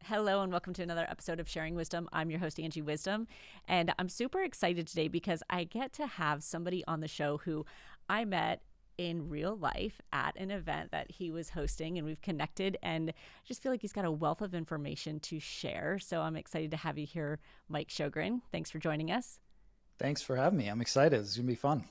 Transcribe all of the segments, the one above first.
Hello and welcome to another episode of Sharing Wisdom. I'm your host, Angie Wisdom, and I'm super excited today because I get to have somebody on the show who I met in real life at an event that he was hosting, and we've connected, and I just feel like he's got a wealth of information to share. So I'm excited to have you here, Mike Sjogren. Thanks for joining us. Thanks for having me. I'm excited. It's going to be fun.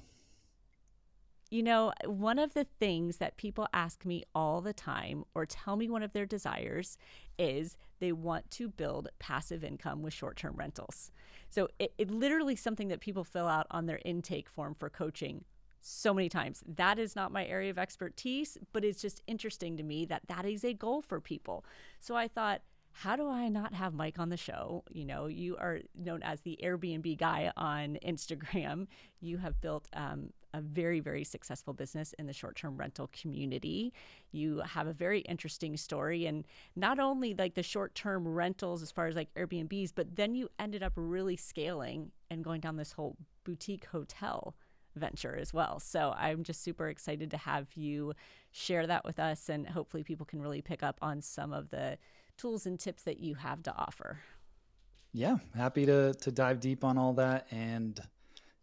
You know, one of the things that people ask me all the time or tell me one of their desires is they want to build passive income with short-term rentals. So it literally something that people fill out on their intake form for coaching so many times. That is not my area of expertise, but it's just interesting to me that that is a goal for people. So I thought, how do I not have Mike on the show? You know, you are known as the Airbnb guy on Instagram. You have built a very, very successful business in the short-term rental community. You have a very interesting story, and not only like the short-term rentals as far as like Airbnbs, but then you ended up really scaling and going down this whole boutique hotel venture as well. So I'm just super excited to have you share that with us, and hopefully people can really pick up on some of the tools and tips that you have to offer. Yeah, happy to dive deep on all that. And,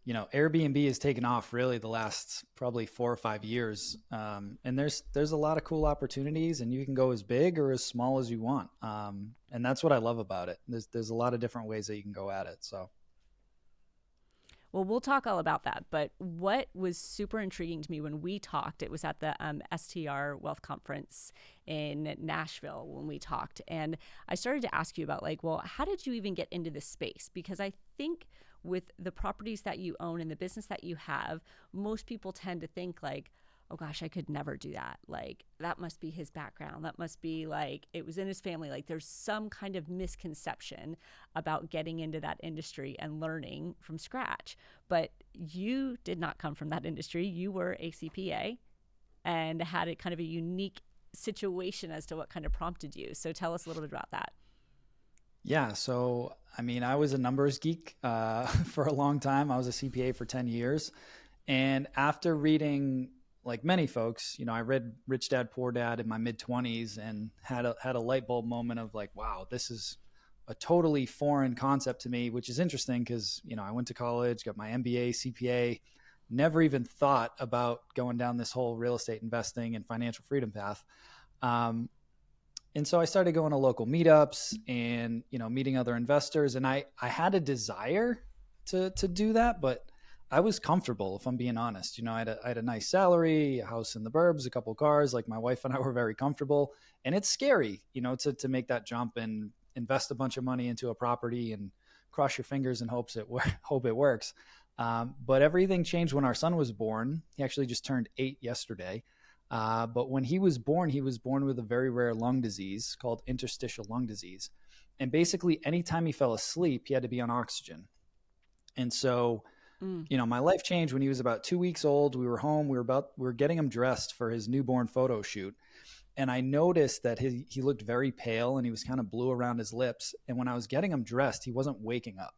Airbnb has taken off really the last probably 4 or 5 years. And there's a lot of cool opportunities, and you can go as big or as small as you want. And that's what I love about it. There's a lot of different ways that you can go at it. So Well, we'll talk all about that. But what was super intriguing to me when we talked, it was at the STR Wealth Conference in Nashville when we talked. And I started to ask you about like, well, how did you even get into this space? Because I think with the properties that you own and the business that you have, most people tend to think like, oh gosh, I could never do that. Like, that must be his background. That must be like, it was in his family. Like, there's some kind of misconception about getting into that industry and learning from scratch. But you did not come from that industry. You were a CPA and had a kind of a unique situation as to what kind of prompted you. So tell us a little bit about that. yeah, so I mean, I was a numbers geek for a long time. I was a CPA for 10 years. And after reading, like many folks, I read Rich Dad Poor Dad in my mid 20s and had a light bulb moment of like, wow, this is a totally foreign concept to me, which is interesting because, I went to college, got my MBA, CPA, never even thought about going down this whole real estate investing and financial freedom path. Um, and so I started going to local meetups and, meeting other investors. And I had a desire to do that, but I was comfortable, if I'm being honest. I had a nice salary, a house in the burbs, a couple of cars. Like my wife and I were very comfortable. And it's scary, to make that jump and invest a bunch of money into a property and cross your fingers and hope it works. But everything changed when our son was born. He actually just turned 8 yesterday. But when he was born with a very rare lung disease called interstitial lung disease. And basically, anytime he fell asleep, he had to be on oxygen. And so, Mm. my life changed when he was about 2 weeks old. We were home. We were getting him dressed for his newborn photo shoot. And I noticed that he looked very pale and he was kind of blue around his lips. And when I was getting him dressed, he wasn't waking up.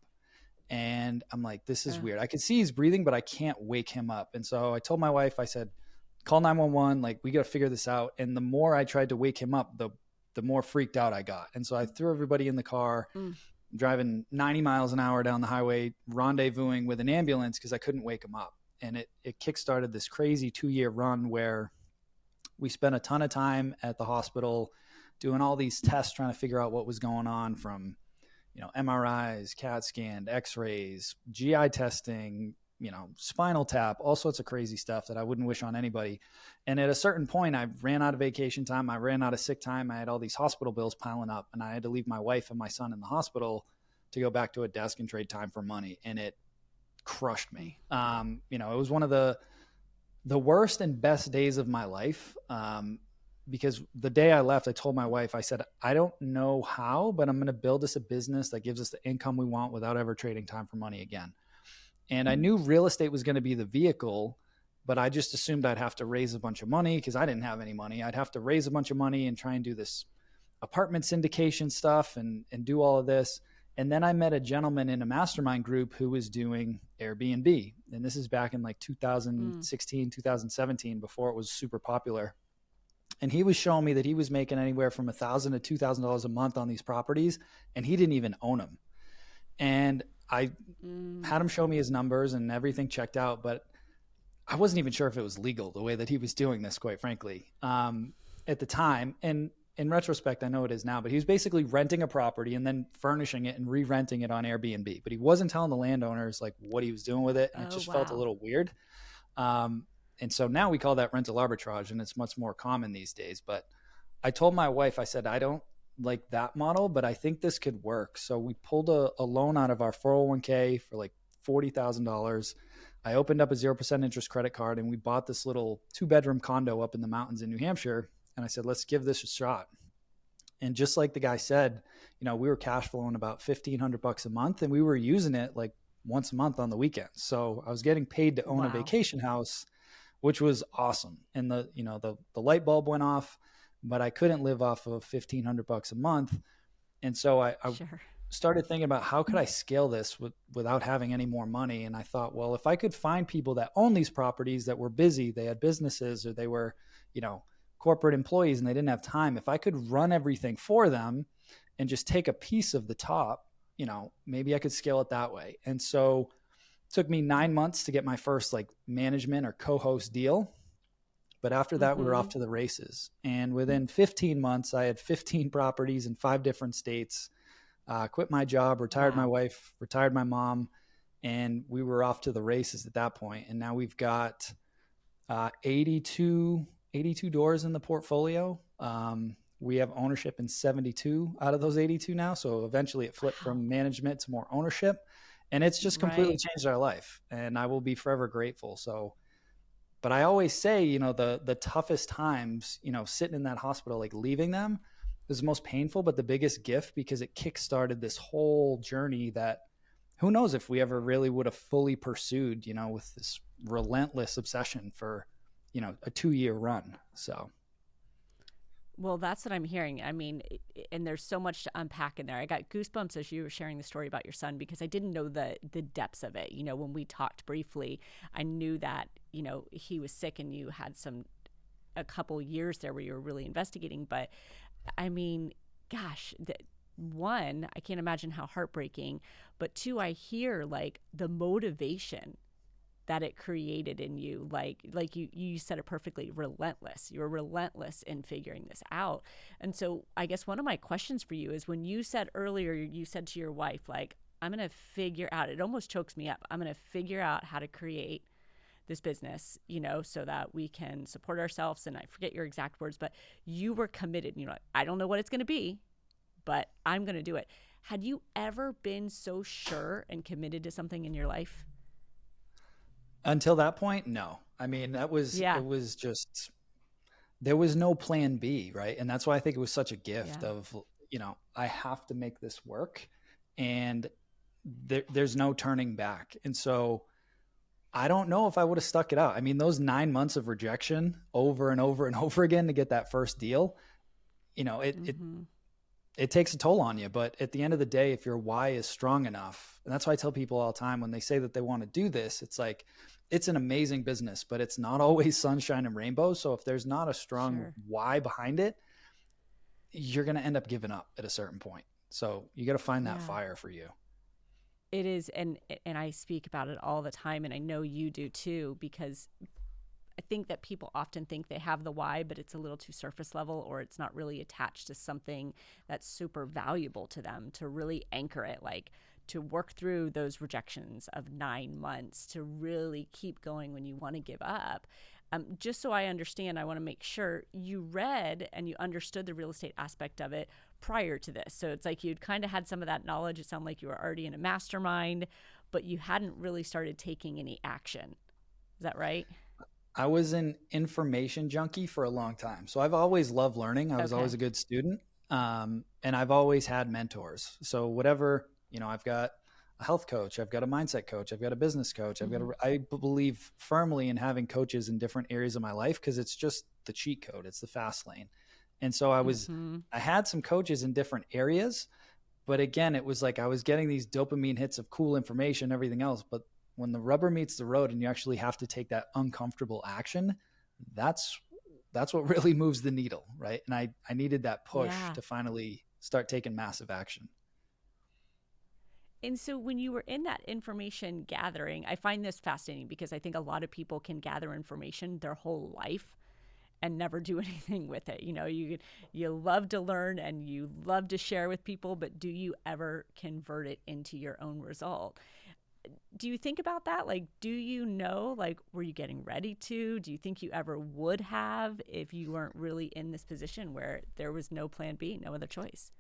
And I'm like, this is Uh, weird. I could see he's breathing, but I can't wake him up. And so I told my wife, I said, call 911. Like, we got to figure this out. And the more I tried to wake him up, the more freaked out I got. And so I threw everybody in the car, mm. driving 90 miles an hour down the highway, rendezvousing with an ambulance because I couldn't wake him up. And it kickstarted this crazy 2-year run where we spent a ton of time at the hospital doing all these tests, trying to figure out what was going on, from, MRIs, CAT scan, x-rays, GI testing, spinal tap, all sorts of crazy stuff that I wouldn't wish on anybody. And at a certain point, I ran out of vacation time. I ran out of sick time. I had all these hospital bills piling up, and I had to leave my wife and my son in the hospital to go back to a desk and trade time for money. And it crushed me. It was one of the worst and best days of my life. Because the day I left, I told my wife, I said, I don't know how, but I'm going to build us a business that gives us the income we want without ever trading time for money again. And I knew real estate was going to be the vehicle, but I just assumed I'd have to raise a bunch of money because I didn't have any money. I'd have to raise a bunch of money and try and do this apartment syndication stuff and do all of this. And then I met a gentleman in a mastermind group who was doing Airbnb. And this is back in like Mm. 2016, 2017, before it was super popular. And he was showing me that he was making anywhere from $1,000 to $2,000 a month on these properties, and he didn't even own them. And I had him Mm. show me his numbers and everything checked out, but I wasn't even sure if it was legal the way that he was doing this, quite frankly, at the time. And in retrospect, I know it is now, but he was basically renting a property and then furnishing it and re-renting it on Airbnb. But he wasn't telling the landowners like what he was doing with it, and it Oh, just felt a wow. little weird. Um, and so now we call that rental arbitrage, and it's much more common these days. But I told my wife, I said, I don't like that model, but I think this could work. So we pulled a loan out of our 401k for like $40,000. I opened up a 0% interest credit card and we bought this little 2-bedroom condo up in the mountains in New Hampshire. And I said, let's give this a shot. And just like the guy said, we were cash flowing about $1,500 a month, and we were using it like once a month on the weekends. So I was getting paid to own a Wow. vacation house, which was awesome. And the light bulb went off, but I couldn't live off of $1,500 a month. And so I Sure. started thinking about how could I scale this without having any more money. And I thought, well, if I could find people that own these properties that were busy, they had businesses, or they were, corporate employees and they didn't have time, if I could run everything for them and just take a piece of the top, maybe I could scale it that way. And so it took me 9 months to get my first like management or co-host deal. But after that, we were off Mm-hmm. to the races. And within 15 months, I had 15 properties in 5 different states, quit my job, retired my Wow. wife, retired my mom, and we were off to the races at that point. And now we've got 82 doors in the portfolio. We have ownership in 72 out of those 82 now. So eventually it flipped Wow. from management to more ownership. And it's just completely Right. changed our life. And I will be forever grateful. So, but I always say, the toughest times, sitting in that hospital, like leaving them, was the most painful, but the biggest gift, because it kickstarted this whole journey that who knows if we ever really would have fully pursued, with this relentless obsession for, a 2-year run. So, Well, that's what I'm hearing. I mean, and there's so much to unpack in there. I got goosebumps as you were sharing the story about your son, because I didn't know the depths of it. When we talked briefly, I knew that, he was sick and you had a couple years there where you were really investigating. But I mean, gosh, one, I can't imagine how heartbreaking. But two, I hear like the motivation that it created in you, like you said it perfectly, relentless. You were relentless in figuring this out. And so I guess one of my questions for you is, when you said earlier, you said to your wife, like, I'm going to figure out, it almost chokes me up, I'm going to figure out how to create this business, so that we can support ourselves. And I forget your exact words, but you were committed. I don't know what it's going to be, but I'm going to do it. Had you ever been so sure and committed to something in your life? until that point, no. I mean, Yeah. it was just, there was no plan B, right? And that's why I think it was such a gift Yeah. of, I have to make this work, and there's no turning back. And so I don't know if I would have stuck it out. I mean, those 9 months of rejection over and over and over again to get that first deal, Mm-hmm. it takes a toll on you. But at the end of the day, if your why is strong enough, and that's why I tell people all the time when they say that they want to do this, it's like, it's an amazing business, but it's not always sunshine and rainbows. So if there's not a strong Sure. why behind it, you're going to end up giving up at a certain point. So you got to find that Yeah. fire for you. It is, and I speak about it all the time, and I know you do too, because I think that people often think they have the why, but it's a little too surface level, or it's not really attached to something that's super valuable to them to really anchor it, like to work through those rejections of 9 months, to really keep going when you want to give up. Just so I understand, I want to make sure you read and you understood the real estate aspect of it prior to this. So it's like you'd kind of had some of that knowledge. It sounded like you were already in a mastermind, but you hadn't really started taking any action. Is that right? I was an information junkie for a long time. So I've always loved learning. I was always Okay. a good student. And I've always had mentors. So whatever, I've got a health coach, I've got a mindset coach, I've got a business coach, Mm-hmm. I believe firmly in having coaches in different areas of my life, because it's just the cheat code. It's the fast lane. And so Mm-hmm. I had some coaches in different areas, but again, it was like I was getting these dopamine hits of cool information, everything else. But when the rubber meets the road and you actually have to take that uncomfortable action, that's that's what really moves the needle, right? And I needed that push Yeah. to finally start taking massive action. And so when you were in that information gathering, I find this fascinating because I think a lot of people can gather information their whole life and never do anything with it. You love to learn and you love to share with people, but do you ever convert it into your own result? Do you think about that? Like, do you know, like, were you getting ready to? Do you think you ever would have if you weren't really in this position where there was no plan B, no other choice?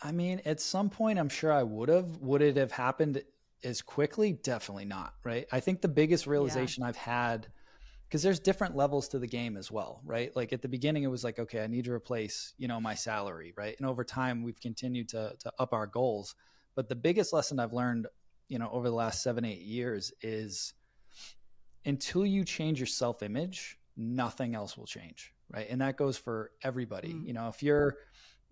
I mean, at some point, I'm sure I would have. Would it have happened as quickly? Definitely not, right? I think the biggest Yeah. realization I've had, because there's different levels to the game as well, right? Like at the beginning, it was like, okay, I need to replace, my salary, right? And over time, we've continued to up our goals. But the biggest lesson I've learned, over the last 7, 8 years is until you change your self image, nothing else will change, right? And that goes for everybody. Mm. If you're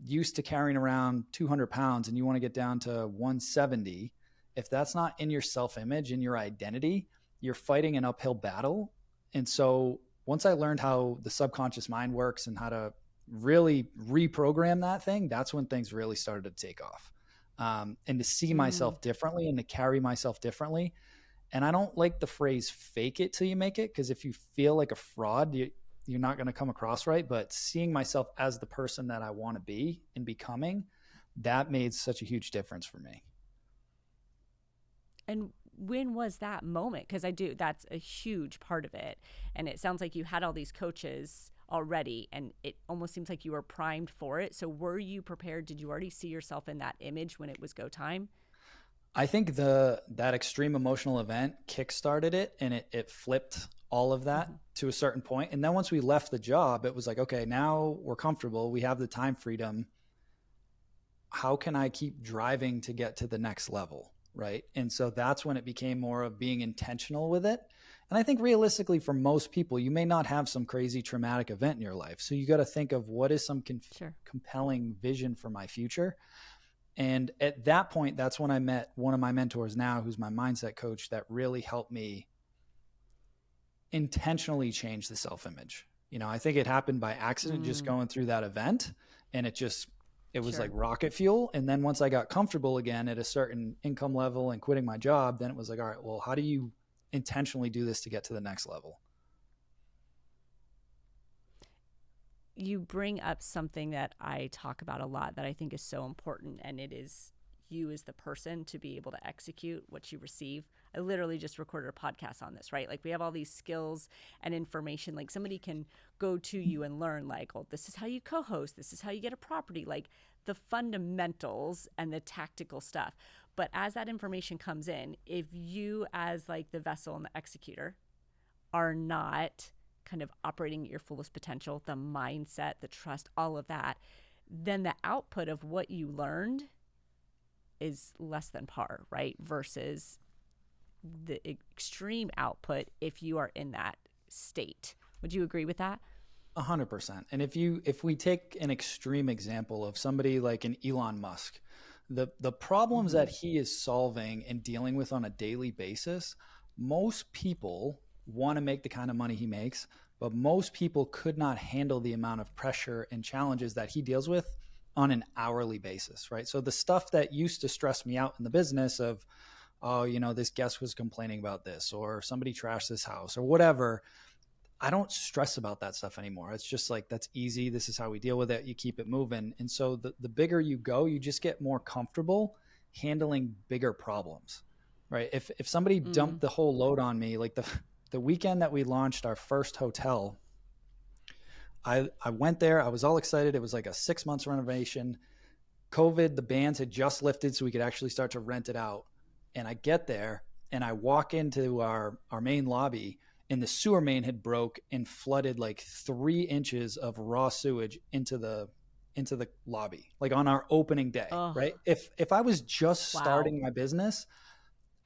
used to carrying around 200 pounds and you want to get down to 170, if that's not in your self image and your identity, you're fighting an uphill battle. And so once I learned how the subconscious mind works and how to really reprogram that thing, that's when things really started to take off. And to see Mm. myself differently and to carry myself differently. And I don't like the phrase fake it till you make it, because if you feel like a fraud, you're not going to come across right. But seeing myself as the person that I want to be and becoming, that made such a huge difference for me. And when was that moment? Because that's a huge part of it. And it sounds like you had all these coaches already, and it almost seems like you were primed for it. So were you prepared? Did you already see yourself in that image when it was go time? I think that extreme emotional event kickstarted it, and it flipped all of that Mm-hmm. to a certain point. And then once we left the job, it was like, okay, now we're comfortable. We have the time freedom. How can I keep driving to get to the next level? Right. And so that's when it became more of being intentional with it. And I think realistically, for most people, you may not have some crazy traumatic event in your life. So you got to think of what is some Sure. compelling vision for my future. And at that point, that's when I met one of my mentors now, who's my mindset coach, that really helped me intentionally change the self image. I think it happened by accident, just Mm. going through that event. And it was like Sure. rocket fuel. And then once I got comfortable again at a certain income level and quitting my job, then it was like, all right, well, how do you intentionally do this to get to the next level? You bring up something that I talk about a lot that I think is so important, and it is you as the person to be able to execute what you receive. I literally just recorded a podcast on this, right? Like we have all these skills and information. Like somebody can go to you and learn, like, oh, this is how you co host, this is how you get a property, like the fundamentals and the tactical stuff. But as that information comes in, if you, as like the vessel and the executor, are not kind of operating at your fullest potential, the mindset, the trust, all of that, then the output of what you learned is less than par, right? Versus the extreme output if you are in that state. Would you agree with that? 100%. And if we take an extreme example of somebody like an Elon Musk, the problems Mm-hmm. that he is solving and dealing with on a daily basis, most people want to make the kind of money he makes, but most people could not handle the amount of pressure and challenges that he deals with on an hourly basis, right? So the stuff that used to stress me out in the business of, oh, this guest was complaining about this, or somebody trashed this house, or whatever, I don't stress about that stuff anymore. It's just like, that's easy. This is how we deal with it. You keep it moving. And so the bigger you go, you just get more comfortable handling bigger problems, right? If somebody Mm. dumped the whole load on me, like the weekend that we launched our first hotel, I went there. I was all excited. It was like a 6 months renovation. COVID, the bans had just lifted, so we could actually start to rent it out. And I get there and I walk into our main lobby, and the sewer main had broke and flooded like 3 inches of raw sewage into the lobby, like on our opening day, Oh, right? If I was just wow. starting my business,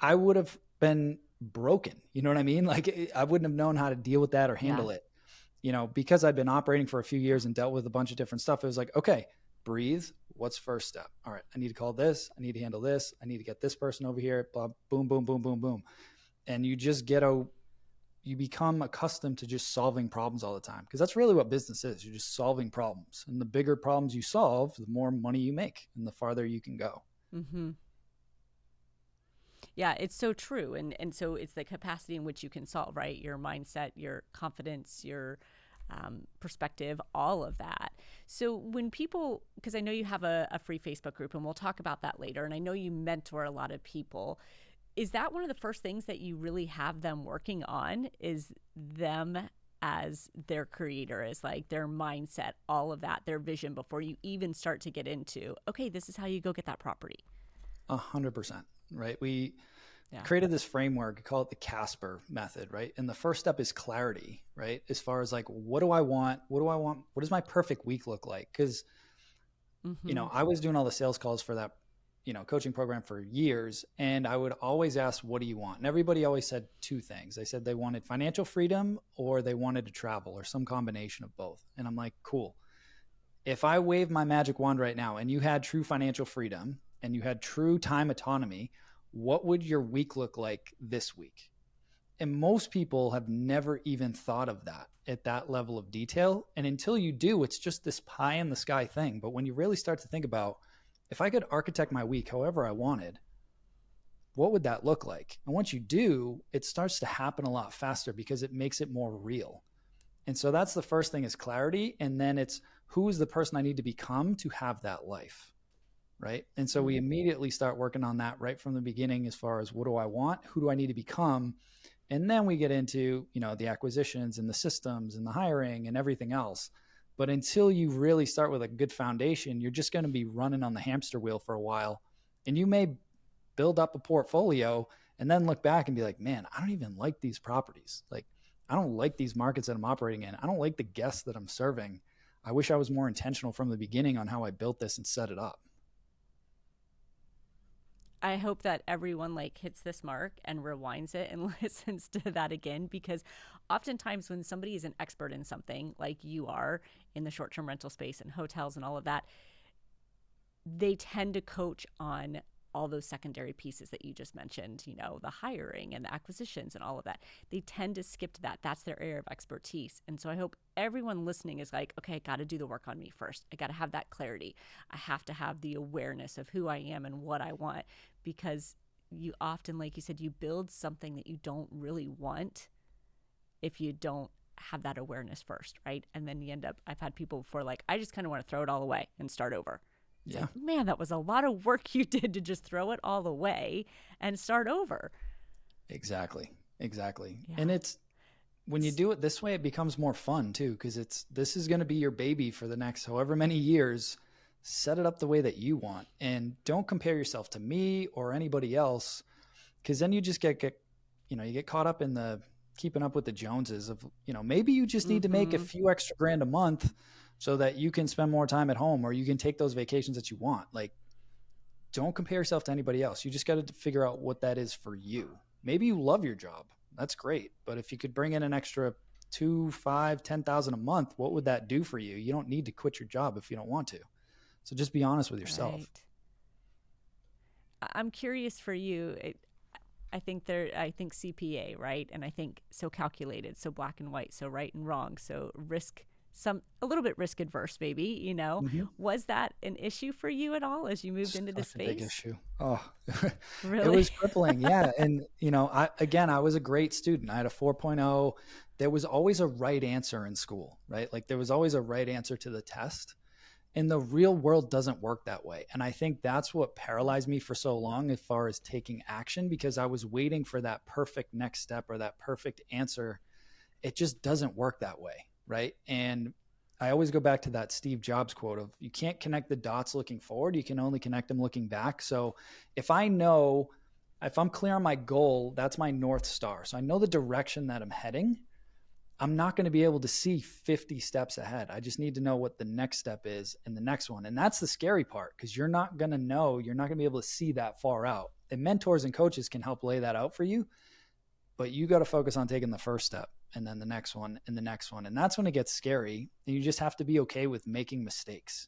I would have been broken. You know what I mean? Like I wouldn't have known how to deal with that or Yeah. handle it. Because I'd been operating for a few years and dealt with a bunch of different stuff, it was like, okay, breathe. What's first step? All right, I need to call this. I need to handle this. I need to get this person over here. Blah, boom, boom, boom, boom, boom. And you just get you become accustomed to just solving problems all the time, because that's really what business is. You're just solving problems, and the bigger problems you solve, the more money you make and the farther you can go. Mm-hmm. Yeah, it's so true. And so it's the capacity in which you can solve, right? Your mindset, your confidence, your perspective, all of that. So when people, because I know you have a free Facebook group and we'll talk about that later, and I know you mentor a lot of people. Is that one of the first things that you really have them working on, is them as their creator, is like their mindset, all of that, their vision, before you even start to get into, okay, this is how you go get that property? 100%. Right. We Yeah. created this framework, we call it the Casper method, right? And the first step is clarity, right? As far as like, what do I want? What do I want? What does my perfect week look like? Because, Mm-hmm. I was doing all the sales calls for that, coaching program for years. And I would always ask, what do you want? And everybody always said two things. They said they wanted financial freedom or they wanted to travel or some combination of both. And I'm like, cool. If I wave my magic wand right now and you had true financial freedom and you had true time autonomy, what would your week look like this week? And most people have never even thought of that at that level of detail. And until you do, it's just this pie in the sky thing. But when you really start to think about, if I could architect my week however I wanted, what would that look like? And once you do, it starts to happen a lot faster because it makes it more real. And so that's the first thing, is clarity. And then it's, who is the person I need to become to have that life? Right. And so we immediately start working on that right from the beginning, as far as, what do I want? Who do I need to become? And then we get into, the acquisitions and the systems and the hiring and everything else. But until you really start with a good foundation, you're just going to be running on the hamster wheel for a while. And you may build up a portfolio and then look back and be like, man, I don't even like these properties. Like, I don't like these markets that I'm operating in. I don't like the guests that I'm serving. I wish I was more intentional from the beginning on how I built this and set it up. I hope that everyone like hits this mark and rewinds it and listens to that again, because oftentimes when somebody is an expert in something like you are in the short-term rental space and hotels and all of that, they tend to coach on all those secondary pieces that you just mentioned, the hiring and the acquisitions and all of that. They tend to skip to that. That's their area of expertise. And so I hope everyone listening is like, okay, I got to do the work on me first. I got to have that clarity. I have to have the awareness of who I am and what I want, because you often, like you said, you build something that you don't really want if you don't have that awareness first, right? And then you end up, I've had people before like, I just kind of want to throw it all away and start over. It's Yeah, like, man, that was a lot of work you did to just throw it all away and start over. exactly. Exactly. And Yeah. it's, when you do it this way, it becomes more fun too, because this is going to be your baby for the next however many years. Set it up the way that you want, and don't compare yourself to me or anybody else, because then you just get you get caught up in the keeping up with the Joneses of, maybe you just need to make a Mm-hmm. few extra grand a month so that you can spend more time at home or you can take those vacations that you want. Like, don't compare yourself to anybody else. You just got to figure out what that is for you. Maybe you love your job. That's great. But if you could bring in an extra 2, 5, 10,000 a month, what would that do for you? You don't need to quit your job if you don't want to. So just be honest with yourself. Right. I'm curious for you. I think CPA, right? And I think so calculated, so black and white, so right and wrong, so risk, some a little bit risk adverse, maybe. Mm-hmm. Was that an issue for you at all as you moved into this Such a big space? issue. Oh, it Really? was crippling. Yeah. And, I was a great student. I had a 4.0. There was always a right answer in school, right? Like, there was always a right answer to the test. And the real world doesn't work that way. And I think that's what paralyzed me for so long as far as taking action, because I was waiting for that perfect next step or that perfect answer. It just doesn't work that way. Right. And I always go back to that Steve Jobs quote of, you can't connect the dots looking forward. You can only connect them looking back. So if I'm clear on my goal, that's my North Star. So I know the direction that I'm heading. I'm not going to be able to see 50 steps ahead. I just need to know what the next step is and the next one. And that's the scary part, because you're not going to be able to see that far out. And mentors and coaches can help lay that out for you, but you got to focus on taking the first step and then the next one and the next one. And that's when it gets scary. And you just have to be okay with making mistakes.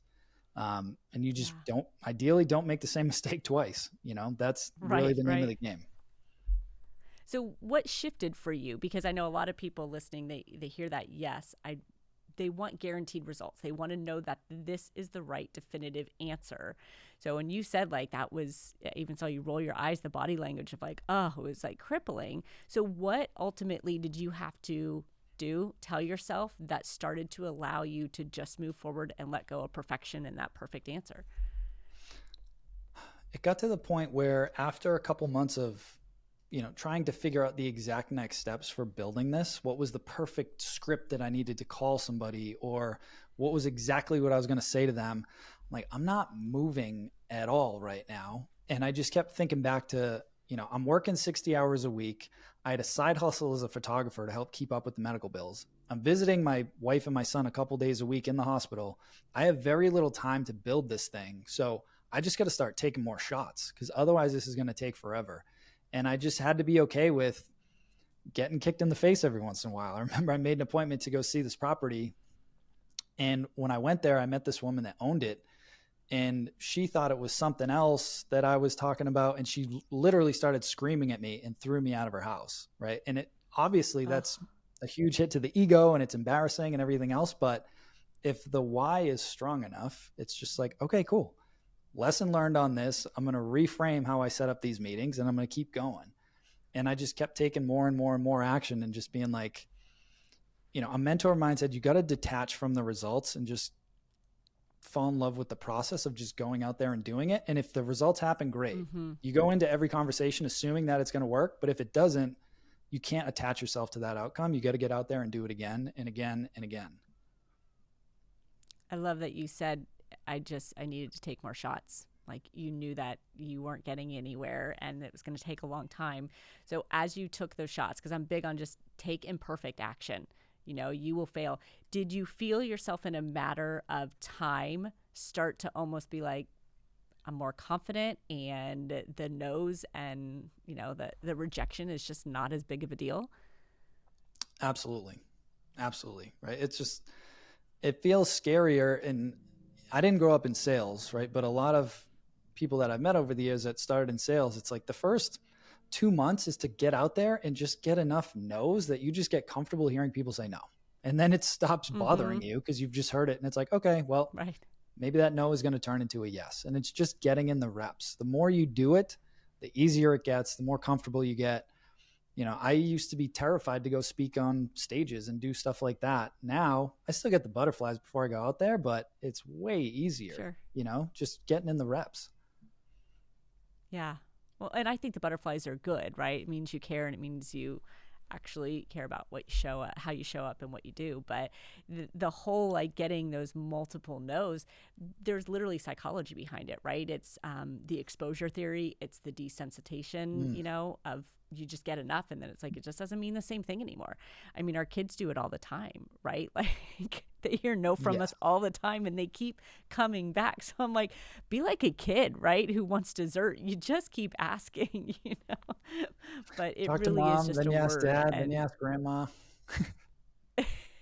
And you just Yeah. ideally don't make the same mistake twice. That's really Right, the name of right. the game. So what shifted for you? Because I know a lot of people listening, they hear that, yes, they want guaranteed results. They want to know that this is the right definitive answer. So when you said like that was, I even saw you roll your eyes, the body language of like, oh, it was like crippling. So what ultimately did you have to tell yourself that started to allow you to just move forward and let go of perfection and that perfect answer? It got to the point where after a couple months of, trying to figure out the exact next steps for building this, what was the perfect script that I needed to call somebody, or what was exactly what I was going to say to them. I'm like, I'm not moving at all right now. And I just kept thinking back to, I'm working 60 hours a week. I had a side hustle as a photographer to help keep up with the medical bills. I'm visiting my wife and my son a couple days a week in the hospital. I have very little time to build this thing. So I just got to start taking more shots, because otherwise this is going to take forever. And I just had to be okay with getting kicked in the face every once in a while. I remember I made an appointment to go see this property. And when I went there, I met this woman that owned it. And she thought it was something else that I was talking about. And she literally started screaming at me and threw me out of her house. Right. And it obviously Oh, that's a huge hit to the ego and it's embarrassing and everything else. But if the why is strong enough, it's just like, okay, cool. Lesson learned on this. I'm going to reframe how I set up these meetings and I'm going to keep going. And I just kept taking more and more and more action and just being like, a mentor of mine said, you got to detach from the results and just fall in love with the process of just going out there and doing it. And if the results happen, great. mm-hmm. You go into every conversation assuming that it's going to work. But if it doesn't, you can't attach yourself to that outcome. You got to get out there and do it again and again and again. I love that you said, I needed to take more shots. Like you knew that you weren't getting anywhere and it was going to take a long time. So as you took those shots, because I'm big on just take imperfect action, you will fail. Did you feel yourself in a matter of time start to almost be like, I'm more confident and the no's and, the rejection is just not as big of a deal? Absolutely. Absolutely. Right. It feels scarier. And I didn't grow up in sales, right? But a lot of people that I've met over the years that started in sales, it's like the first 2 months is to get out there and just get enough no's that you just get comfortable hearing people say no. And then it stops Mm-hmm. bothering you because you've just heard it. And it's like, okay, well, Right. maybe that no is going to turn into a yes. And it's just getting in the reps. The more you do it, the easier it gets, the more comfortable you get. I used to be terrified to go speak on stages and do stuff like that. Now I still get the butterflies before I go out there, but it's way easier, Sure. just getting in the reps. Yeah. Well, and I think the butterflies are good, right? It means you care and it means you actually care about what you show up, how you show up and what you do. But the whole like getting those multiple no's, there's literally psychology behind it, right? It's the exposure theory, it's the desensitization, Mm. of you just get enough and then it's like it just doesn't mean the same thing anymore. I mean, our kids do it all the time, right? Like they hear no from Yeah. us all the time and they keep coming back. So I'm like, be like a kid, right? Who wants dessert. You just keep asking, But it Talk to really is mom, just then a you ask word. dad, then you And ask grandma.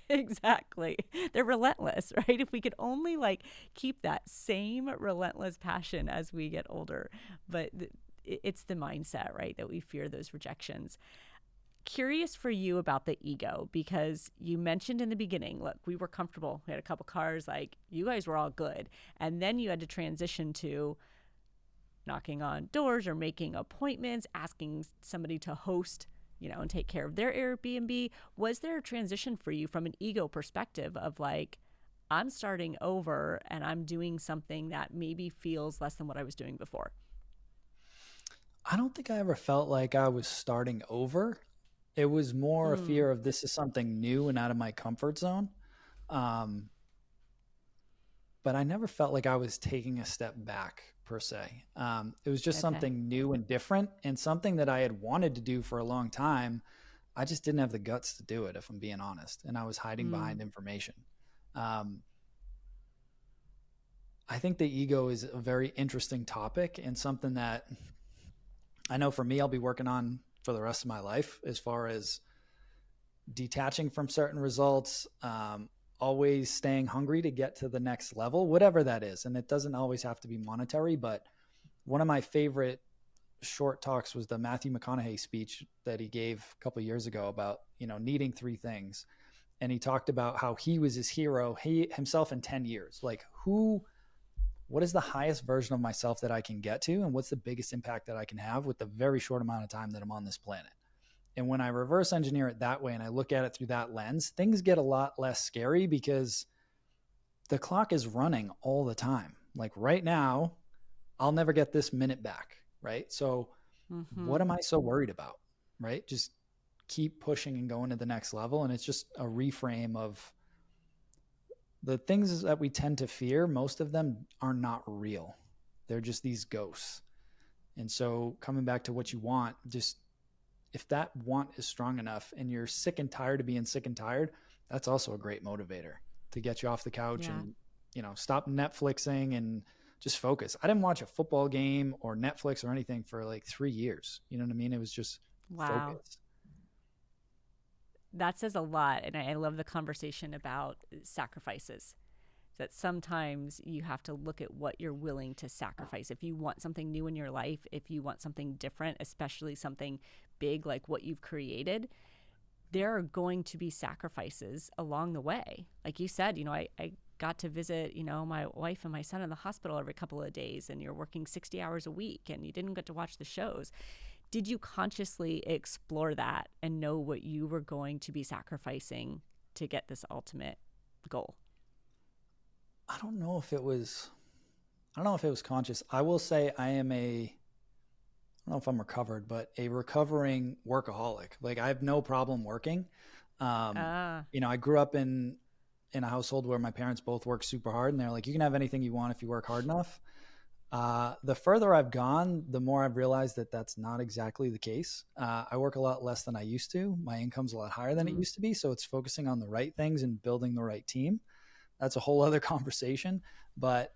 exactly. They're relentless, right? If we could only like keep that same relentless passion as we get older. But it's the mindset, right? That we fear those rejections. Curious for you about the ego, because you mentioned in the beginning, look, we were comfortable. We had a couple cars, like you guys were all good. And then you had to transition to knocking on doors or making appointments, asking somebody to host, and take care of their Airbnb. Was there a transition for you from an ego perspective of like, I'm starting over and I'm doing something that maybe feels less than what I was doing before? I don't think I ever felt like I was starting over. It was more a Mm, fear of this is something new and out of my comfort zone. Um, but I never felt like I was taking a step back per se. It was just okay. something new and different and something that I had wanted to do for a long time. I just didn't have the guts to do it, if I'm being honest. And I was hiding Mm, behind information. Um, I think the ego is a very interesting topic and something that I know for me, I'll be working on for the rest of my life as far as detaching from certain results, always staying hungry to get to the next level, whatever that is. And it doesn't always have to be monetary, but one of my favorite short talks was the Matthew McConaughey speech that he gave a couple of years ago about, needing three things. And he talked about how he was his hero, he himself in 10 years. Like what is the highest version of myself that I can get to? And what's the biggest impact that I can have with the very short amount of time that I'm on this planet? And when I reverse engineer it that way and I look at it through that lens, things get a lot less scary because the clock is running all the time. Like right now, I'll never get this minute back, right? So what am I so worried about, right? Just keep pushing and going to the next level. And it's just a reframe of the things that we tend to fear. Most of them are not real. They're just these ghosts. And so coming back to what you want, just if that want is strong enough and you're sick and tired of being sick and tired, that's also a great motivator to get you off the couch and, stop Netflixing and just focus. I didn't watch a football game or Netflix or anything for like 3 years. You know what I mean? It was just focus. That says a lot. And I love the conversation about sacrifices. That sometimes you have to look at what you're willing to sacrifice. If you want something new in your life, if you want something different, especially something big like what you've created, there are going to be sacrifices along the way. Like you said, I got to visit, my wife and my son in the hospital every couple of days, and you're working 60 hours a week and you didn't get to watch the shows. Did you consciously explore that and know what you were going to be sacrificing to get this ultimate goal? I don't know if it was conscious. I will say I am I don't know if I'm recovered, but a recovering workaholic. Like I have no problem working. I grew up in a household where my parents both work super hard, and they're like, you can have anything you want if you work hard enough. The further I've gone, the more I've realized that that's not exactly the case. I work a lot less than I used to. My income's a lot higher than it used to be. So it's focusing on the right things and building the right team. That's a whole other conversation. But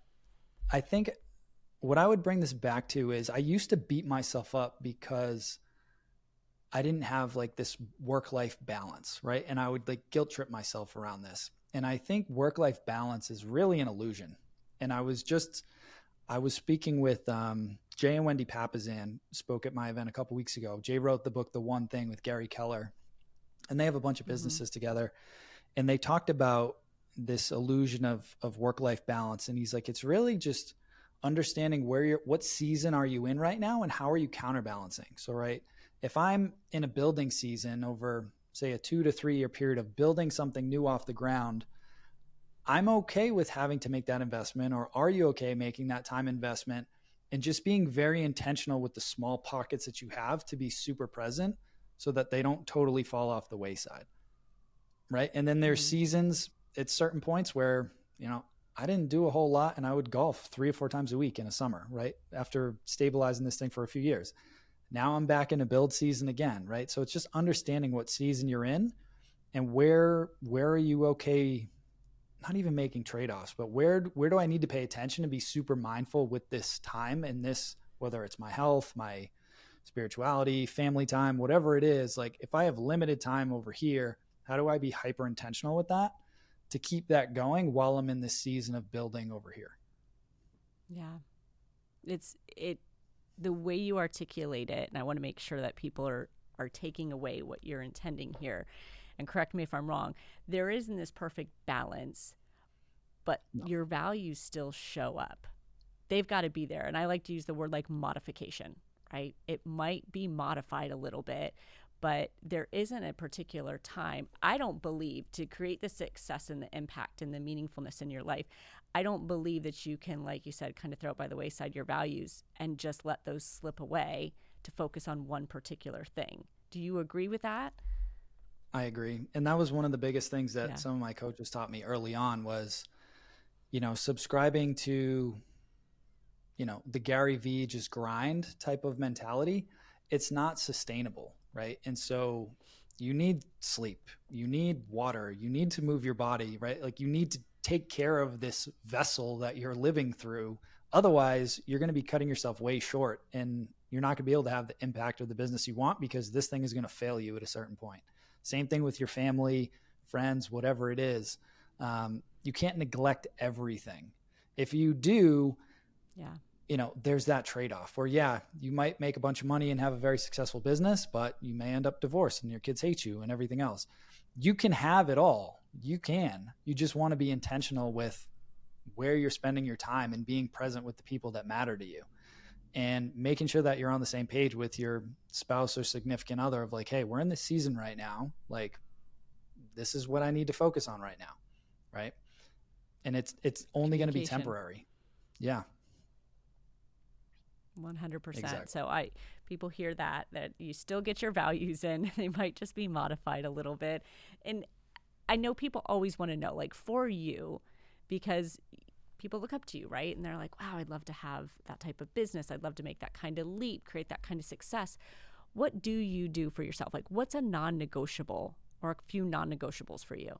I think what I would bring this back to is I used to beat myself up because I didn't have like this work-life balance, right? And I would like guilt trip myself around this. And I think work-life balance is really an illusion. And I was speaking with Jay and Wendy Papazan, spoke at my event a couple weeks ago. Jay wrote the book, The One Thing, with Gary Keller, and they have a bunch of businesses together. And they talked about this illusion of work-life balance. And he's like, it's really just understanding what season are you in right now and how are you counterbalancing? So, right, if I'm in a building season over, say, a 2 to 3 year period of building something new off the ground, I'm okay with having to make that investment. Or are you okay making that time investment and just being very intentional with the small pockets that you have to be super present so that they don't totally fall off the wayside? Right. And then there's seasons at certain points where, I didn't do a whole lot and I would golf 3 or 4 times a week in a summer, right? After stabilizing this thing for a few years. Now I'm back in a build season again, right? So it's just understanding what season you're in and where are you okay, not even making trade-offs, but where do I need to pay attention and be super mindful with this time and this, whether it's my health, my spirituality, family time, whatever it is. Like if I have limited time over here, how do I be hyper intentional with that to keep that going while I'm in this season of building over here? Yeah. The way you articulate it, and I want to make sure that people are taking away what you're intending here, and correct me if I'm wrong, there isn't this perfect balance, but your values still show up. They've got to be there. And I like to use the word like modification, right? It might be modified a little bit, but there isn't a particular time. I don't believe to create the success and the impact and the meaningfulness in your life, I don't believe that you can, like you said, kind of throw it by the wayside, your values, and just let those slip away to focus on one particular thing. Do you agree with that? I agree. And that was one of the biggest things that some of my coaches taught me early on was, subscribing to, the Gary V just grind type of mentality. It's not sustainable. Right. And so you need sleep, you need water, you need to move your body, right? Like you need to take care of this vessel that you're living through. Otherwise, you're going to be cutting yourself way short and you're not going to be able to have the impact of the business you want because this thing is going to fail you at a certain point. Same thing with your family, friends, whatever it is. You can't neglect everything. If you do, there's that trade-off where, yeah, you might make a bunch of money and have a very successful business, but you may end up divorced and your kids hate you and everything else. You can have it all. You just want to be intentional with where you're spending your time and being present with the people that matter to you, and making sure that you're on the same page with your spouse or significant other of like, hey, we're in this season right now. Like, this is what I need to focus on right now. Right. And it's only going to be temporary. Yeah. 100%. Exactly. So people hear that you still get your values in. They might just be modified a little bit. And I know people always want to know, like, for you, because people look up to you, right? And they're like, wow, I'd love to have that type of business. I'd love to make that kind of leap, create that kind of success. What do you do for yourself? Like, what's a non-negotiable or a few non-negotiables for you?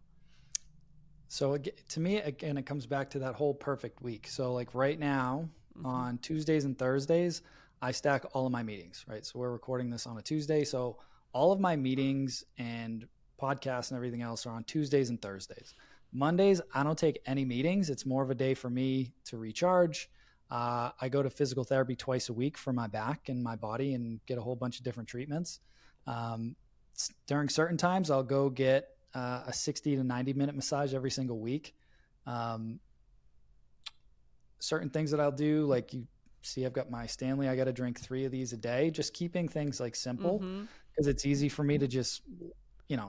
So to me, again, it comes back to that whole perfect week. So like right now, on Tuesdays and Thursdays, I stack all of my meetings, right? So we're recording this on a Tuesday. So all of my meetings and podcasts and everything else are on Tuesdays and Thursdays. Mondays, I don't take any meetings. It's more of a day for me to recharge. I go to physical therapy twice a week for my back and my body and get a whole bunch of different treatments. During certain times, I'll go get a 60 to 90-minute massage every single week. Certain things that I'll do, like you see, I've got my Stanley. I got to drink 3 of these a day, just keeping things like simple, because it's easy for me to just,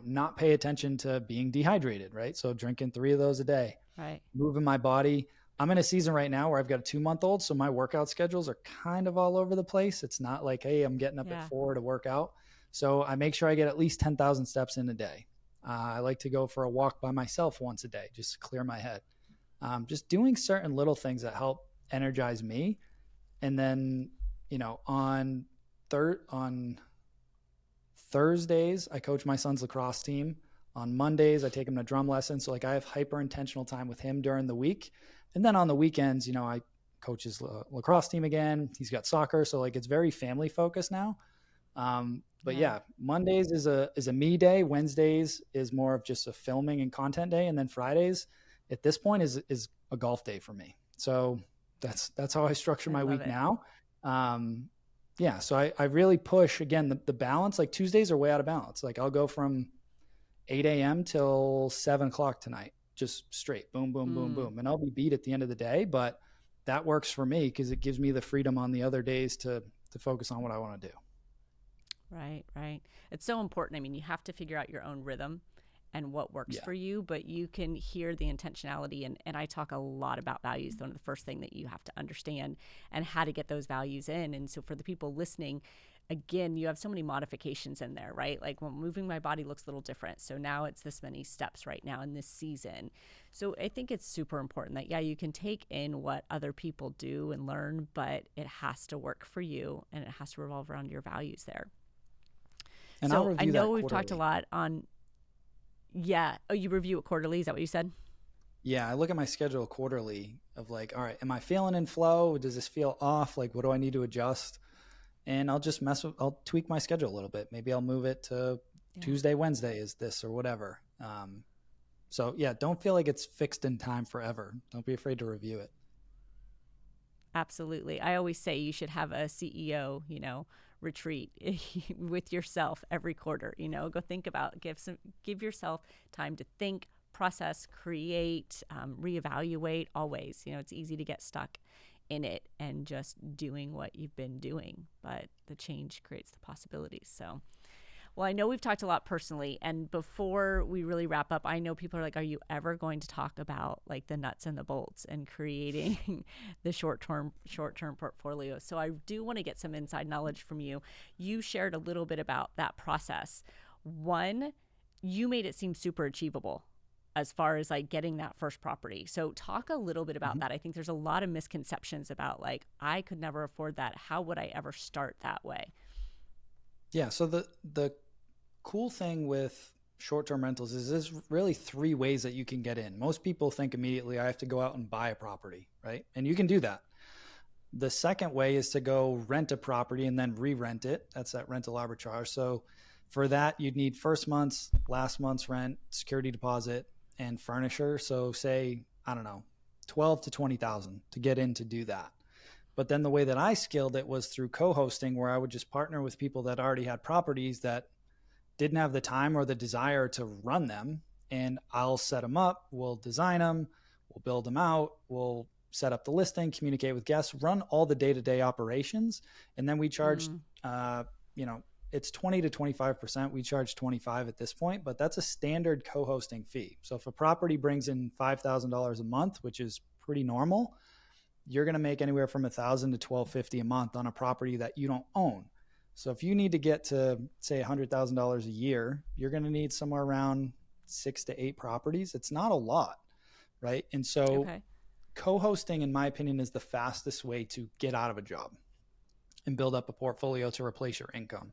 not pay attention to being dehydrated. Right. So drinking 3 of those a day, right. Moving my body. I'm in a season right now where I've got a 2-month-old. So my workout schedules are kind of all over the place. It's not like, hey, I'm getting up at 4 to work out. So I make sure I get at least 10,000 steps in a day. I like to go for a walk by myself once a day, just to clear my head. Just doing certain little things that help energize me. And then, on Thursdays, I coach my son's lacrosse team. On Mondays, I take him to drum lessons. So like I have hyper intentional time with him during the week. And then on the weekends, I coach his lacrosse team again. He's got soccer. So like it's very family focused now. But yeah, Mondays is a me day. Wednesdays is more of just a filming and content day. And then Fridays at this point is a golf day for me. So that's how I structure my week now. So I really push, again, the balance. Like Tuesdays are way out of balance. Like I'll go from 8 a.m. till 7 o'clock tonight, just straight, boom, boom, boom, boom. And I'll be beat at the end of the day, but that works for me because it gives me the freedom on the other days to focus on what I want to do. Right, right. It's so important. I mean, you have to figure out your own rhythm and what works for you, but you can hear the intentionality. And I talk a lot about values. One of the first thing that you have to understand and how to get those values in. And so for the people listening, again, you have so many modifications in there, right? Like, well, moving my body looks a little different. So now it's this many steps right now in this season. So I think it's super important that, you can take in what other people do and learn, but it has to work for you and it has to revolve around your values there. And so I know we've talked a lot on, Oh, you review it quarterly. Is that what you said? Yeah. I look at my schedule quarterly of like, all right, am I feeling in flow? Does this feel off? Like, what do I need to adjust? And I'll just I'll tweak my schedule a little bit. Maybe I'll move it to Tuesday, Wednesday is this or whatever. So don't feel like it's fixed in time forever. Don't be afraid to review it. Absolutely. I always say you should have a CEO, retreat with yourself every quarter. Go think about, give yourself time to think, process, create, reevaluate. Always, it's easy to get stuck in it and just doing what you've been doing, but the change creates the possibilities. So, well, I know we've talked a lot personally, and before we really wrap up, I know people are like, are you ever going to talk about like the nuts and the bolts and creating the short-term portfolio? So I do want to get some inside knowledge from you. You shared a little bit about that process. One, you made it seem super achievable as far as like getting that first property. So talk a little bit about that. I think there's a lot of misconceptions about like, I could never afford that. How would I ever start that way? Yeah. So the cool thing with short-term rentals is there's really 3 ways that you can get in. Most people think immediately I have to go out and buy a property, right? And you can do that. The second way is to go rent a property and then re-rent it. That's that rental arbitrage. So for that, you'd need first month's, last month's rent, security deposit, and furniture. So say, I don't know, 12 to 20,000 to get in to do that. But then the way that I scaled it was through co-hosting, where I would just partner with people that already had properties that didn't have the time or the desire to run them. And I'll set them up, we'll design them, we'll build them out, we'll set up the listing, communicate with guests, run all the day-to-day operations. And then we charge, you know, it's 20 to 25%. We charge 25 at this point, but that's a standard co-hosting fee. So if a property brings in $5,000 a month, which is pretty normal, you're going to make anywhere from $1,000 to $1,250 a month on a property that you don't own. So if you need to get to, say, $100,000 a year, you're going to need somewhere around 6 to 8 properties. It's not a lot, right? And so co-hosting, in my opinion, is the fastest way to get out of a job and build up a portfolio to replace your income.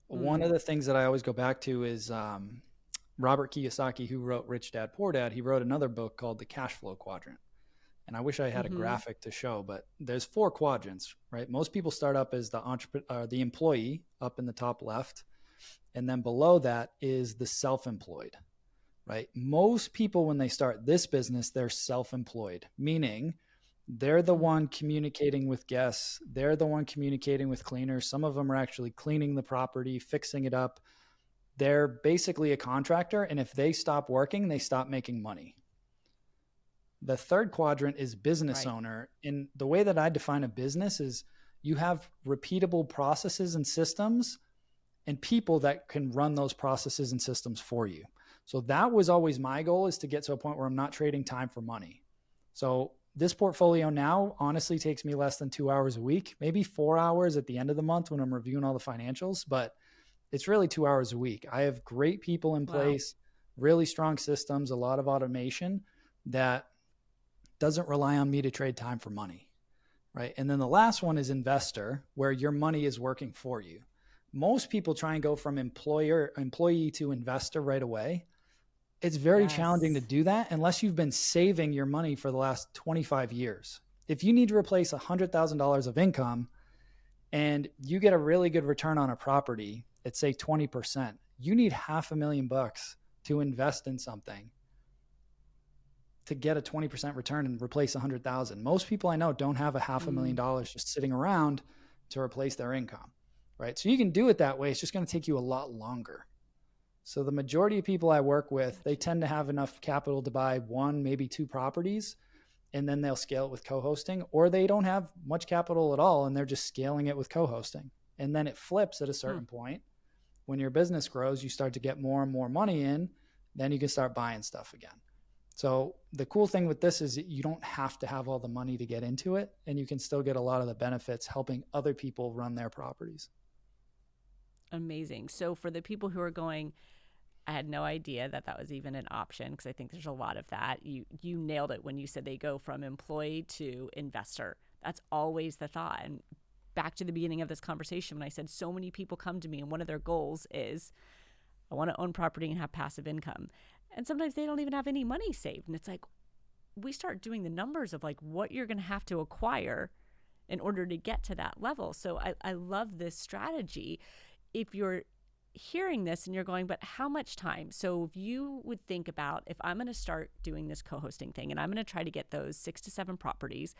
One of the things that I always go back to is Robert Kiyosaki, who wrote Rich Dad, Poor Dad. He wrote another book called The Cash Flow Quadrant. And I wish I had a graphic to show, but there's 4 quadrants, right? Most people start up as the employee up in the top left. And then below that is the self-employed, right? Most people, when they start this business, they're self-employed, meaning they're the one communicating with guests. They're the one communicating with cleaners. Some of them are actually cleaning the property, fixing it up. They're basically a contractor. And if they stop working, they stop making money. The third quadrant is business owner. And the way that I define a business is you have repeatable processes and systems and people that can run those processes and systems for you. So that was always my goal, is to get to a point where I'm not trading time for money. So this portfolio now honestly takes me less than 2 hours a week, maybe 4 hours at the end of the month when I'm reviewing all the financials, but it's really 2 hours a week. I have great people in place, really strong systems, a lot of automation that doesn't rely on me to trade time for money, right? And then the last one is investor, where your money is working for you. Most people try and go from employee to investor right away. It's very challenging to do that unless you've been saving your money for the last 25 years. If you need to replace $100,000 of income and you get a really good return on a property at, say, 20%, you need $500,000 to invest in something to get a 20% return and replace 100,000. Most people I know don't have $500,000 just sitting around to replace their income, right? So you can do it that way. It's just going to take you a lot longer. So the majority of people I work with, they tend to have enough capital to buy 1, maybe 2 properties, and then they'll scale it with co-hosting, or they don't have much capital at all and they're just scaling it with co-hosting. And then it flips at a certain point. When your business grows, you start to get more and more money in, then you can start buying stuff again. So the cool thing with this is that you don't have to have all the money to get into it, and you can still get a lot of the benefits helping other people run their properties. Amazing. So for the people who are going, I had no idea that that was even an option, because I think there's a lot of that. You nailed it when you said they go from employee to investor. That's always the thought. And back to the beginning of this conversation, when I said so many people come to me and one of their goals is, I want to own property and have passive income. And sometimes they don't even have any money saved. And it's like, we start doing the numbers of like what you're going to have to acquire in order to get to that level. So I love this strategy. If you're hearing this and you're going, but how much time? So if you would think about, if I'm going to start doing this co-hosting thing and I'm going to try to get those 6 to 7 properties,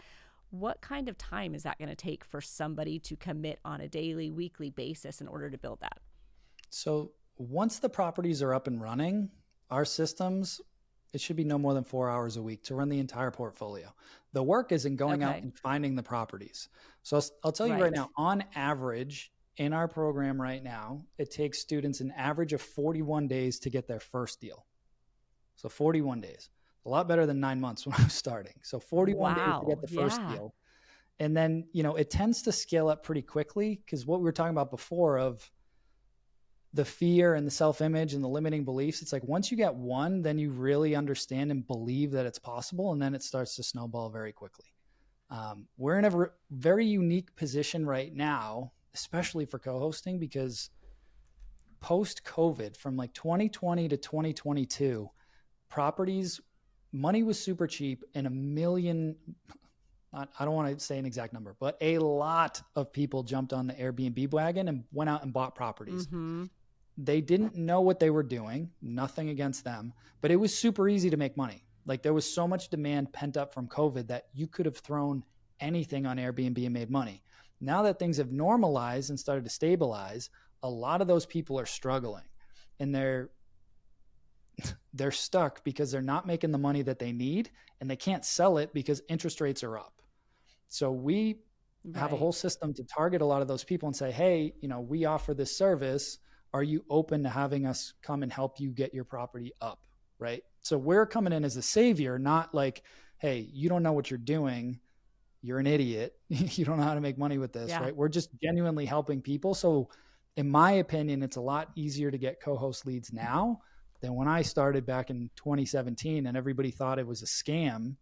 what kind of time is that going to take for somebody to commit on a daily, weekly basis in order to build that? So once the properties are up and running, our systems, it should be no more than 4 hours a week to run the entire portfolio. The work is in going out and finding the properties. So I'll tell you right now, on average, in our program right now, it takes students an average of 41 days to get their first deal. So 41 days, a lot better than 9 months when I was starting. So 41 days to get the first deal. And then, you know, it tends to scale up pretty quickly, because what we were talking about before of the fear and the self-image and the limiting beliefs, it's like once you get one, then you really understand and believe that it's possible. And then it starts to snowball very quickly. We're in a very unique position right now, especially for co-hosting, because post-COVID, from like 2020 to 2022, properties, money was super cheap, and a million, I don't want to say an exact number, but a lot of people jumped on the Airbnb wagon and went out and bought properties. They didn't know what they were doing, nothing against them, but it was super easy to make money. Like there was so much demand pent up from COVID that you could have thrown anything on Airbnb and made money. Now that things have normalized and started to stabilize, a lot of those people are struggling, and they're stuck because they're not making the money that they need, and they can't sell it because interest rates are up. So we have a Right. whole system to target a lot of those people and say, hey, we offer this service. Are you open to having us come and help you get your property up? Right. So we're coming in as a savior, not like, hey, you don't know what you're doing. You're an idiot. You don't know how to make money with this. Yeah. Right. We're just genuinely helping people. So in my opinion, it's a lot easier to get co-host leads now than when I started back in 2017 and everybody thought it was a scam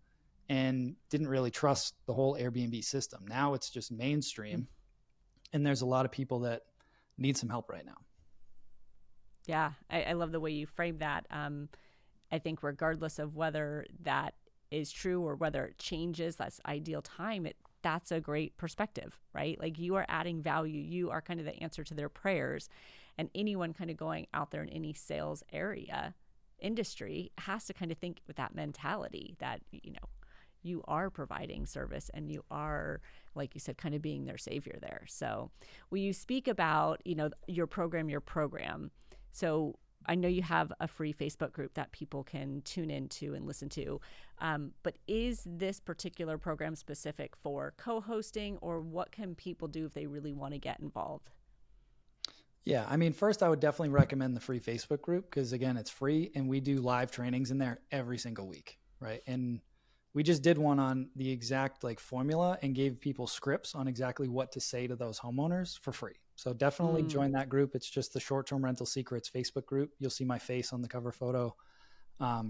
and didn't really trust the whole Airbnb system. Now it's just mainstream, and there's a lot of people that need some help right now. Yeah. I love the way you frame that. I think regardless of whether that is true or whether it changes, that's ideal time. That's a great perspective, right? Like you are adding value. You are kind of the answer to their prayers. And anyone kind of going out there in any sales area industry has to kind of think with that mentality that, you are providing service and you are, like you said, kind of being their savior there. So when you speak about, your program, so I know you have a free Facebook group that people can tune into and listen to. But is this particular program specific for co-hosting, or what can people do if they really want to get involved? Yeah, I mean, first I would definitely recommend the free Facebook group because again, it's free and we do live trainings in there every single week, right? And we just did one on the exact like formula and gave people scripts on exactly what to say to those homeowners for free. So definitely Mm, join that group. It's just the Short-Term Rental Secrets Facebook group. You'll see my face on the cover photo.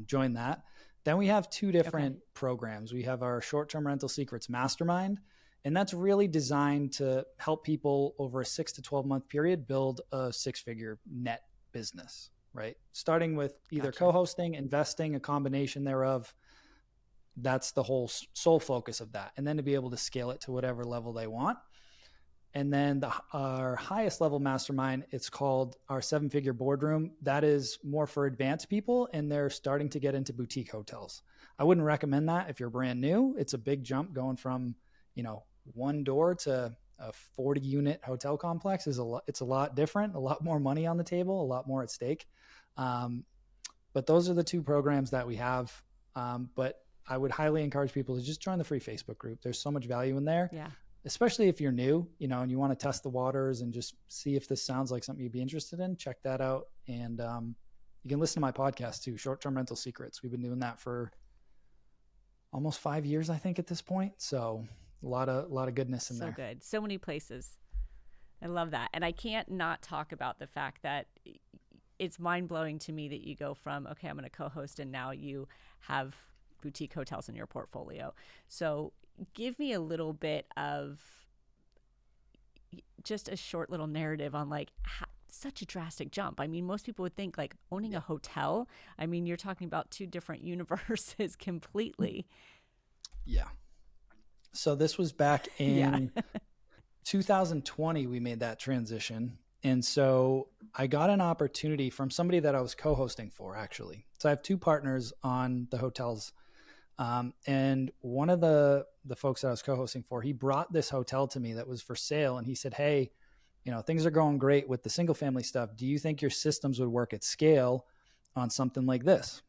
Join that. Then we have two okay. different programs. We have our Short-Term Rental Secrets Mastermind, and that's really designed to help people over a 6 to 12 month period build a six-figure net business, right? Starting with either Gotcha. co-hosting, investing, a combination thereof. That's the whole sole focus of that. And then to be able to scale it to whatever level they want. And then our highest level mastermind, it's called our 7-figure boardroom. That is more for advanced people, and they're starting to get into boutique hotels. I wouldn't recommend that if you're brand new. It's a big jump going from, one door to a 40 unit hotel complex it's a lot different, a lot more money on the table, a lot more at stake. But those are the two programs that we have. But I would highly encourage people to just join the free Facebook group. There's so much value in there, Yeah. especially if you're new, and you want to test the waters and just see if this sounds like something you'd be interested in. Check that out. And you can listen to my podcast too, Short-Term Rental Secrets. We've been doing that for almost 5 years, I think, at this point. So a lot of goodness in So there. good. So many places. I love that. And I can't not talk about the fact that it's mind blowing to me that you go from, okay, I'm going to co host, and now you have boutique hotels in your portfolio. So give me a little bit of just a short little narrative on like such a drastic jump. I mean, most people would think like owning a hotel, I mean, you're talking about two different universes completely. Yeah. So this was back Yeah. in 2020, we made that transition. And so I got an opportunity from somebody that I was co-hosting for, actually. So I have two partners on the hotels. And one of the folks that I was co-hosting for, he brought this hotel to me that was for sale. And he said, hey, things are going great with the single family stuff. Do you think your systems would work at scale on something like this?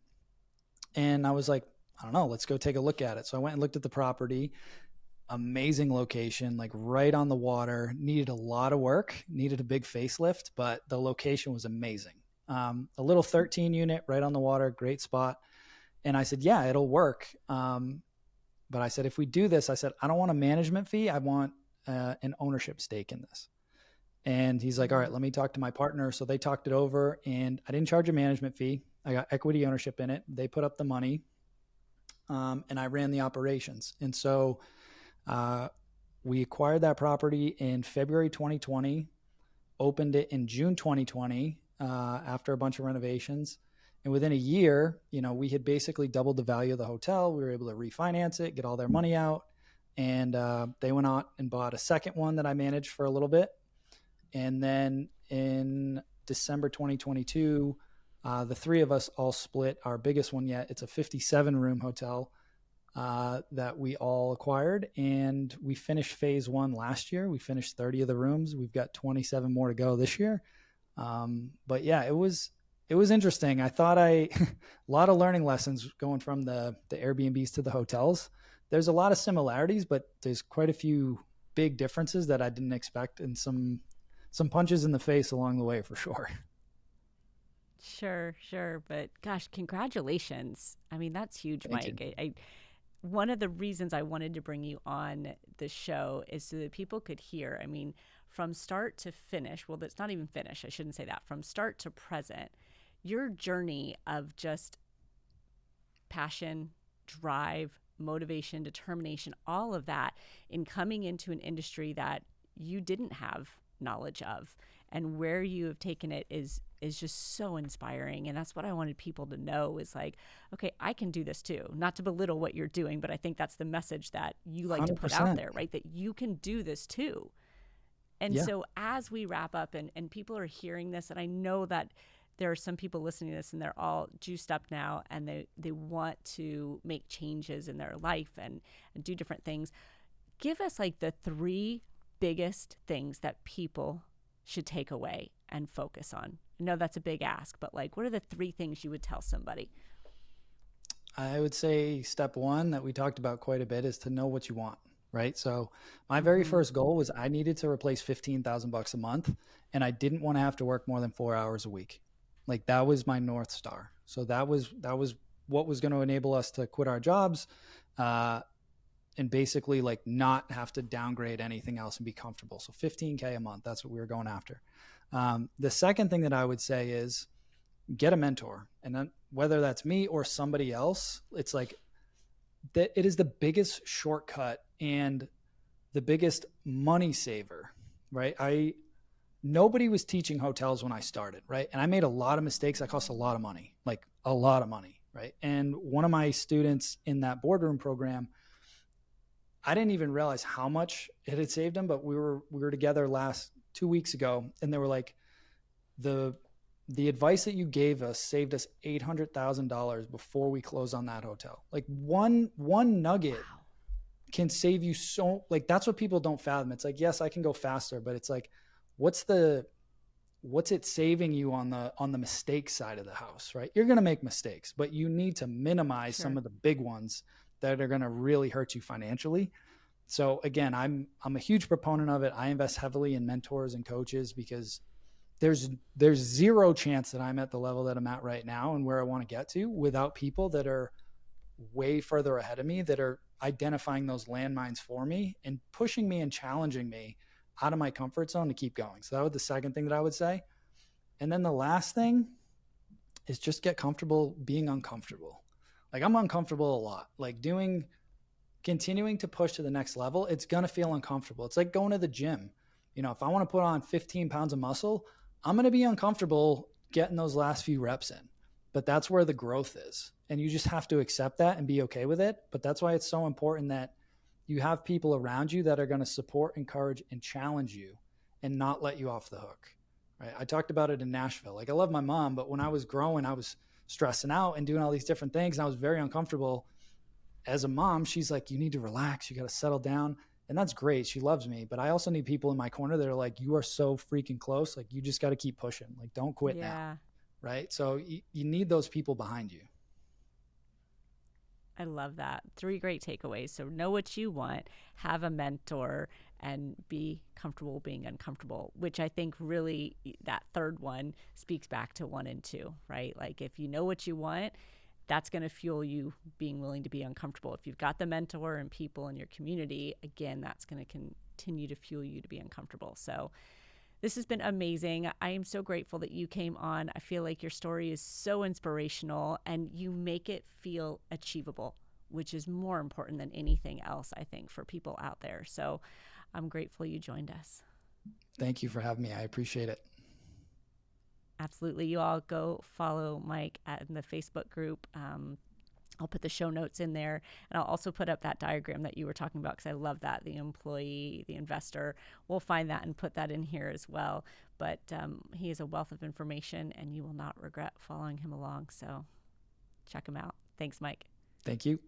And I was like, I don't know, let's go take a look at it. So I went and looked at the property. Amazing location, like right on the water. Needed a lot of work, needed a big facelift, but the location was amazing. A little 13 unit right on the water, great spot. And I said, yeah, it'll work. But I said, if we do this, I said, I don't want a management fee. I want an ownership stake in this. And he's like, all right, Mm, let me talk to my partner. So they talked it over, and I didn't charge a management fee. I got equity ownership in it. They put up the money, and I ran the operations. And so uh, we acquired that property in February 2020, opened it in June 2020 after a bunch of renovations. And within a year, we had basically doubled the value of the hotel. We were able to refinance it, get all their money out. And they went out and bought a second one that I managed for a little bit. And then in December 2022, the three of us all split our biggest one yet. It's a 57 room hotel. that we all acquired, and we finished phase one last year. We finished 30 of the rooms. We've got 27 more to go this year. But yeah, it was interesting. I thought a lot of learning lessons going from the Airbnbs to the hotels. There's a lot of similarities, but there's quite a few big differences that I didn't expect, and some punches in the face along the way for sure. Sure, sure. But gosh, congratulations. I mean, that's huge, Thank you. Mike. One of the reasons I wanted to bring you on the show is so that people could hear. I mean, from start to finish, well, that's not even finish. I shouldn't say that. From start to present, your journey of just passion, drive, motivation, determination, all of that in coming into an industry that you didn't have knowledge of, and where you have taken it is just so inspiring. And that's what I wanted people to know is like, okay, I can do this too. Not to belittle what you're doing, but I think that's the message that you like to put out 100%. there, right? That you can do this too. And Yeah, so as we wrap up and people are hearing this, and I know that there are some people listening to this and they're all juiced up now and they want to make changes in their life and do different things. Give us like the three biggest things that people should take away and focus on. I know that's a big ask, but like, what are the three things you would tell somebody? I would say step one that we talked about quite a bit is to know what you want, right? So my very Mm-hmm. first goal was I needed to replace 15,000 bucks a month, and I didn't want to have to work more than 4 hours a week. Like that was my North Star. So that was what was going to enable us to quit our jobs, uh, and basically like not have to downgrade anything else and be comfortable. So 15K a month, that's what we were going after. The second thing that I would say is get a mentor. And then whether that's me or somebody else, it's like that it is the biggest shortcut and the biggest money saver, right? I Nobody was teaching hotels when I started, right? And I made a lot of mistakes that cost a lot of money, like a lot of money, right? And one of my students in that boardroom program, I didn't even realize how much it had saved him, but we were together last 2 weeks ago, and they were like, the the advice that you gave us saved us $800,000 before we closed on that hotel. Like one nugget Wow. can save you so, like that's what people don't fathom. It's like, yes, I can go faster, but it's like, what's the what's it saving you on the mistake side of the house, right? You're going to make mistakes, but you need to minimize some Sure. of the big ones that are going to really hurt you financially. So again, I'm a huge proponent of it. I invest heavily in mentors and coaches because there's zero chance that I'm at the level that I'm at right now and where I want to get to without people that are way further ahead of me, that are identifying those landmines for me and pushing me and challenging me out of my comfort zone to keep going. So that was the second thing that I would say. And then the last thing is just get comfortable being uncomfortable. Like I'm uncomfortable a lot. Like continuing to push to the next level, it's going to feel uncomfortable. It's like going to the gym. If I want to put on 15 pounds of muscle, I'm going to be uncomfortable getting those last few reps in. But that's where the growth is. And you just have to accept that and be okay with it. But that's why it's so important that you have people around you that are going to support, encourage, and challenge you and not let you off the hook. Right? I talked about it in Nashville. Like I love my mom, but when I was growing, I was stressing out and doing all these different things. And I was very uncomfortable. As a mom, she's like, you need to relax. You got to settle down. And that's great. She loves me. But I also need people in my corner that are like, you are so freaking close. Like, you just got to keep pushing. Like, don't quit now. Yeah. Right. So you need those people behind you. I love that. Three great takeaways. So know what you want, have a mentor, and be comfortable being uncomfortable, which I think really that third one speaks back to one and two, right? Like if you know what you want, that's going to fuel you being willing to be uncomfortable. If you've got the mentor and people in your community, again, that's going to continue to fuel you to be uncomfortable. So this has been amazing. I am so grateful that you came on. I feel like your story is so inspirational and you make it feel achievable, which is more important than anything else, I think, for people out there. So I'm grateful you joined us. Thank you for having me. I appreciate it. Absolutely. You all go follow Mike in the Facebook group. I'll put the show notes in there, and I'll also put up that diagram that you were talking about because I love that. The employee, the investor. We'll find that and put that in here as well. But he is a wealth of information, and you will not regret following him along. So check him out. Thanks, Mike. Thank you.